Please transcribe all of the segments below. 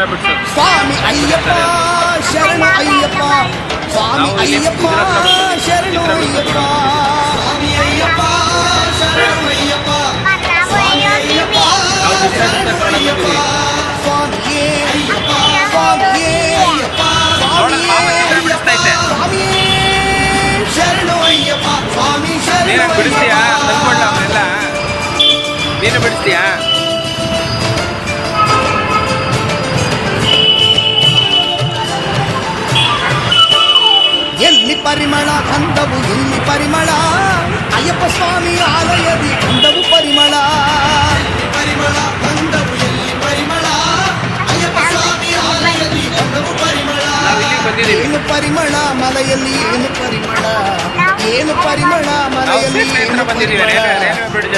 ಸ್ವಾಮಿ ಅಯ್ಯಪ್ಪ ಶರಣು ಅಯ್ಯಪ್ಪ ಸ್ವಾಮಿ ಅಯ್ಯಪ್ಪ ಶರಣು ಅಯ್ಯಪ್ಪ ಸ್ವಾಮಿ ಅಯ್ಯಪ್ಪ ಶರಣು ಅಯ್ಯಪ್ಪ ಸ್ವಾಮಿ ಅಯ್ಯಪ್ಪ ಸ್ವಾಮಿಯೇ ಅಯ್ಯಪ್ಪ ಸ್ವಾಮಿಯೇ ಅಯ್ಯಪ್ಪ ಸ್ವಾಮಿಯೇ ಶರಣು ಅಯ್ಯಪ್ಪ ಸ್ವಾಮಿ ಶರಣು ಬಿಡಿಸ್ತೀಯಾ ತಂದ್ಕೊಡ್ಲ ಅವನ್ನೆಲ್ಲ ನೀನು ಬಿಡಿಸ್ತೀಯಾ ಎಲ್ಲಿ ಪರಿಮಳ ಗಂಧವು ಎಲ್ಲಿ ಪರಿಮಳ ಅಯ್ಯಪ್ಪ ಸ್ವಾಮಿ ಆಲಯದಿ ಗಂಧವು ಪರಿಮಳ ಪರಿಮಳ ಗಂಧವು ಎಲ್ಲಿ ಪರಿಮಳ ಅಯ್ಯಪ್ಪ ಸ್ವಾಮಿ ಆಲಯದಿ ಗಂಧವು ಪರಿಮಳ ಏನು ಪರಿಮಳ ಮಲೆಯಲ್ಲಿ ಏನು ಪರಿಮಳ ಏನು ಪರಿಮಳ ಮಲೆಯಲ್ಲಿ ಏನು ಪರಿಮಳ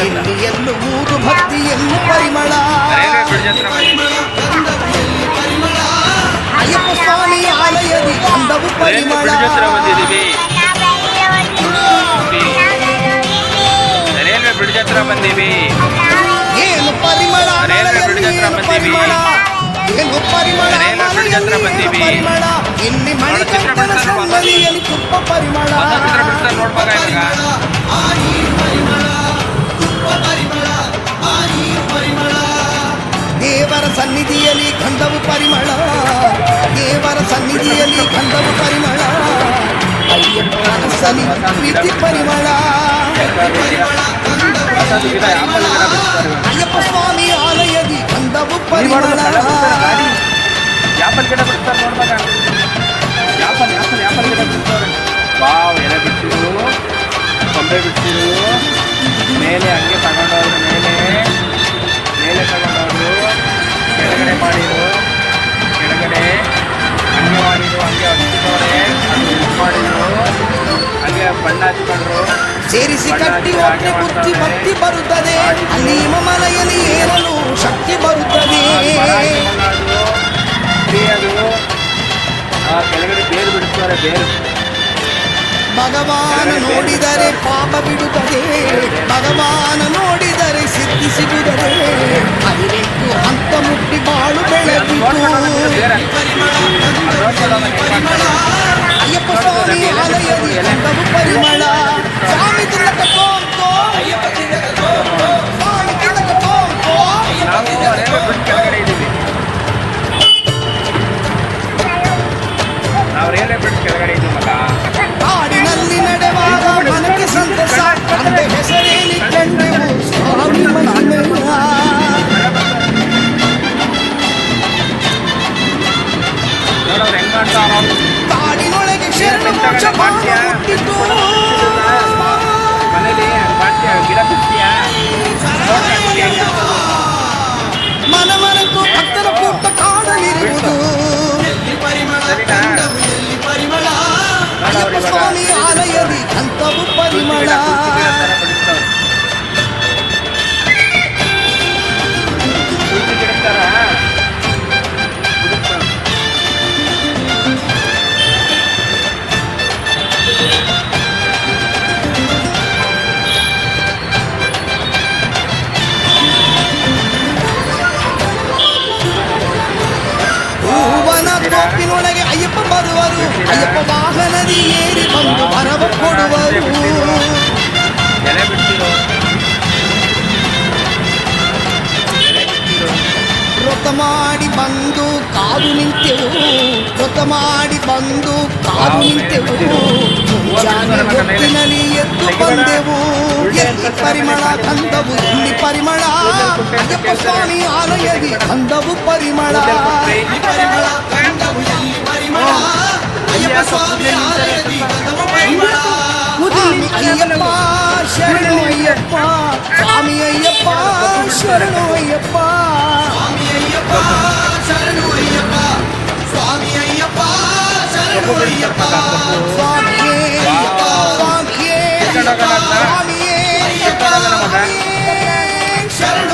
ಎಲ್ಲಿ ಎನ್ನುವುದು ಭಕ್ತಿ ಎಲ್ಲಿ ಪರಿಮಳ ಅಯ್ಯಪ್ಪ ಸ್ವಾಮಿ ಆಲಯದಿ ಗಂಧವು ಪರಿಮಳ ರೈಲ್ವೆ ಬ್ರಿಡ್ಜ್ ಹತ್ರ ಬಂದೀವಿ ಏನು ಪರಿಮಳ ಪರಿಮಳ ಏನು ಪರಿಮಳ ಪರಿಮಳ ಇಲ್ಲಿ ಮಣಿಕಂಠನ ಸಂಗಡಿಯಲ್ಲಿ ತುಪ್ಪ ಪರಿಮಳ ದೇವರ ಸನ್ನಿಧಿಯಲ್ಲಿ ಗಂಧವು ಪರಿಮಳ ದೇವರ ಸನ್ನಿಧಿಯಲ್ಲಿ ಗಂಧವು ಪರಿಮಳ ಅಯ್ಯಪ್ಪನ ಪ್ರೀತಿ ಪರಿಮಳ ಅಯ್ಯಪ್ಪ ಸ್ವಾಮಿ ಆಲಯದಿ ಗಂಧವು ಪರಿಮಳ ಯಾಪಲ್ ಗಿಡ ಬಿಡ್ತಾರೆ ನೋಡ್ದಾಗ ಯಾಪಲ್ ಗಿಡ ಬಿಡ್ತಾರೆ ವಾವ್ ಎಲೆ ಬಿಡ್ತಿರು ಕೊಂಬೆ ಬಿಡ್ತಿರು ಮೇಲೆ ಹಂಗೆ ತಗೊಂಡವ್ರು ಮೇಲೆ ತಗೊಂಡವರು ಕೆಳಗಡೆ ಮಾಡಿರು ಕೆಳಗಡೆ ಹಂಗೆ ಮಾಡಿರು ಹಂಗೆ ಹಚ್ಚಿದವ್ರೆ ಅದು ಇದು ಮಾಡಿರು ಹಂಗೆ ಬಣ್ಣ ಹಚ್ಕೊಂಡ್ರು ಸೇರಿಸಿ ಕಟ್ಟಿ ಒಟ್ಟೆ ಬುದ್ಧಿ ಭಕ್ತಿ ಬರುತ್ತದೆ ಅಲ್ಲಿ ಮಲೆಯಲ್ಲಿ ಏರಲು ಶಕ್ತಿ ಬರುತ್ತದೆ ಅದು ಕೆಳಗಡೆ ಬೇರು ಬಿಡುತ್ತಾರೆ ಬೇರು ಭಗವಾನ ನೋಡಿದರೆ ಪಾಪ ಬಿಡುತ್ತದೆ ಭಗವಾನ ನೋಡಿದರೆ ಸಿದ್ಧಿ ಸಿಗುತ್ತದೆ ಹದಿನೆಂಟು ಹಂತ ಮುಟ್ಟಿ ಬಾಳು ಬೆಳೆದಿತು ಅಯ್ಯಪ್ಪ ಸ್ವಾಮಿ ಆಲಯದಿ ಗಂಧವು ಪರಿಮಳ ಸ್ವಾಮಿ ತಿಲಕ ತೋಂತೋ ಸ್ವಾಮಿ ತಿಲಕ ತೋಂತೋ ಕೆಳಗಡೆ ಇದ್ದೀವಿ ನಾವು ರೈಲ್ವೆ ಬ್ರಿಡ್ಜ್ ಕೆಳಗಡೆ ಇದ್ದೀವಿ ಮಗ ಕಾಡಿನಲ್ಲಿ ನಡೆವಾಗ ಮನಕ್ಕೆ ಸಂತಸ ತಂದೆ ಹೆಸರೇಲಿ ಕಂಡೆವು ಸ್ವಾಮಿ ಮಹಿಮೆಯ ನೋಡವ್ರು ಹೆಂಗ್ ಮಾಡ್ತಾರ ಕಾಡಿನೊಳಗೆ ಶರಣ ಮೋಕ್ಷ ಬಾಣ ಮುಟ್ಟಿತು ಮನೇಲಿ ಮಾಡ್ತೀಯ ಗಿಡ ಬಿಡ್ತೀಯಾ ಮನ ಮನಕ್ಕೂ ಭಕ್ತರ ಕೂಟ ಕಾಡಲಿರುವುದು ಅಯ್ಯಪ್ಪ ಸ್ವಾಮಿ ಆಲಯದಿ ಗಂಧವು ಪರಿಮಳ ತೋಪಿನೊಳಗೆ ಅಯ್ಯಪ್ಪ ಬರುವರು ಅಯ್ಯಪ್ಪ ವಾಹನದಿ ಏರಿ ಬಂದು ಬರವ ಕೊಡುವರು ವ್ರತ ಮಾಡಿ ಬಂದು ಕಾದು ನಿಂತೆವು ವ್ರತ ಮಾಡಿ ಬಂದು ಕಾದು ನಿಂತೆವು ಹೊತ್ತಿನಲ್ಲಿ ಎದ್ದು ಬಂದೆವು ಎಲ್ಲಿ ಪರಿಮಳ ಗಂಧವು ಎಲ್ಲಿ ಪರಿಮಳ ಅಯ್ಯಪ್ಪ ಸ್ವಾಮಿ ಆಲಯದಿ ಗಂಧವು ಪರಿಮಳ ಅಯ್ಯಪ್ಪ ಸ್ವಾಮಿ ಆಲಯದಿ ಗಂಧವು ಪರಿಮಳ ಸ್ವಾಮಿ ಅಯ್ಯಪ್ಪ ಶರಣು ಅಯ್ಯಪ್ಪ ಸ್ವಾಮಿ ಅಯ್ಯಪ್ಪ ಶರಣು ಅಯ್ಯಪ್ಪ ಸ್ವಾಮಿ ಅಯ್ಯಪ್ಪ ಶರಣು ಅಯ್ಯಪ್ಪ ಸ್ವಾಮಿ ಅಯ್ಯಪ್ಪ ಶರಣು ಅಯ್ಯಪ್ಪ ಸ್ವಾಮಿಯೇ ಅಯ್ಯಪ್ಪ ಸ್ವಾಮಿಯೇ ಅಯ್ಯಪ್ಪ ಸ್ವಾಮಿಯೇ ಅಯ್ಯಪ್ಪ ಶರಣು